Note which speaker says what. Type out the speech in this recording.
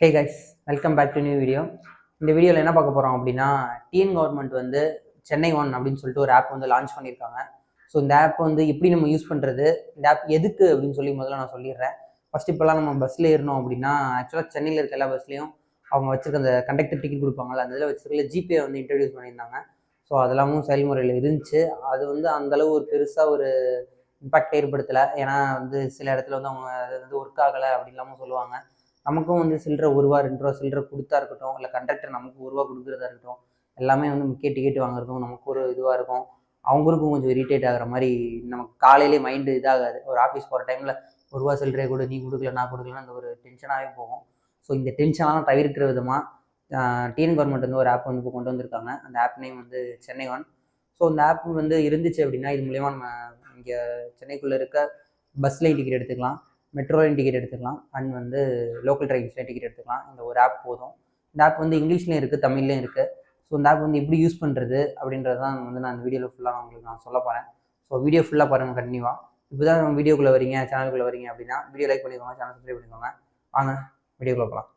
Speaker 1: Hey guys, welcome back to new video. இந்த வீடியோவில் என்ன பார்க்க போகிறோம் அப்படின்னா, டிஎன் கவர்மெண்ட் வந்து சென்னை ஒன் அப்படின்னு சொல்லிட்டு ஒரு ஆப் வந்து லான்ச் பண்ணியிருக்காங்க. ஸோ இந்த ஆப் வந்து எப்படி நம்ம யூஸ் பண்ணுறது, இந்த ஆப் எதுக்கு அப்படின்னு சொல்லி முதல்ல நான் சொல்லிடுறேன். ஃபஸ்ட் இப்போலாம் நம்ம பஸ்ஸில் ஏறணும் அப்படின்னா, ஆக்சுவலாக சென்னையில் இருக்க எல்லா பஸ்லேயும் அவங்க வச்சிருக்க அந்த கண்டக்டர் டிக்கெட் கொடுப்பாங்கல்ல, அந்த இதில் வச்சிருக்கல ஜிபே வந்து இன்ட்ரடியூஸ் பண்ணியிருந்தாங்க. ஸோ அதெல்லாமும் செயல்முறையில் இருந்துச்சு. அது வந்து அந்தளவு ஒரு பெருசாக ஒரு இம்பாக்ட் ஏற்படுத்தலை. ஏன்னா வந்து சில இடத்துல வந்து அவங்க அது வந்து ஒர்க் ஆகலை அப்படின்லாமும் சொல்லுவாங்க. நமக்கும் வந்து சில்லற ரூ. 1 2 சில்லற கொடுத்தா இருக்கட்டும், இல்லை கண்டக்டர் நமக்கு ரூ. 1 கொடுக்குறதா இருக்கட்டும், எல்லாமே வந்து முக்கிய டிக்கெட் வாங்குறதும் நமக்கு ஒரு இதுவாக இருக்கும். அவங்களுக்கும் கொஞ்சம் இரிட்டேட் ஆகிற மாதிரி நமக்கு காலையிலே மைண்டு இதாகாது. ஒரு ஆஃபீஸ் போகிற டைமில் ரூ. 1 சில்லறையை கொடு, நீ கொடுக்கல நான் கொடுக்கலன்னு அந்த ஒரு டென்ஷனாகவே போகும். ஸோ இந்த டென்ஷனெலாம் தவிர்க்கிற விதமாக டிஎன் கவர்மெண்ட் வந்து ஒரு ஆப் வந்து இப்போ கொண்டு வந்திருக்காங்க. அந்த ஆப் நேம் வந்து சென்னை ஒன். ஸோ இந்த ஆப் வந்து இருந்துச்சு அப்படின்னா, இது மூலயமா நம்ம இங்கே சென்னைக்குள்ளே இருக்க பஸ்லையும் டிக்கெட் எடுத்துக்கலாம், மெட்ரோலையும் டிக்கெட் எடுத்துக்கலாம், அண்ட் வந்து லோக்கல் ட்ரெயின்ஸ்லேயும் டிக்கெட் எடுத்துக்கலாம். இந்த ஒரு ஆப் போதும். இந்த ஆப் வந்து இங்கிலீஷ்லேயும் இருக்குது, தமிழ்லேயும் இருக்குது. ஸோ இந்த ஆப் வந்து எப்படி யூஸ் பண்ணுறது அப்படின்றது தான் வந்து நான் இந்த வீடியோவில் ஃபுல்லாக உங்களுக்கு நான் சொல்ல போகிறேன். ஸோ வீடியோ ஃபுல்லாக பாருங்கள் கண்டினியூவாக. இப்போ தான் நம்ம வீடியோக்குள்ளே வரீங்க, சேனலுக்குள்ளே வரீங்க அப்படின்னா வீடியோ லைக் பண்ணிக்கோங்க, சேனல் சப்ஸ்கிரைப் பண்ணிக்கோங்க. வாங்க வீடியோக்குள்ளே போகலாம்.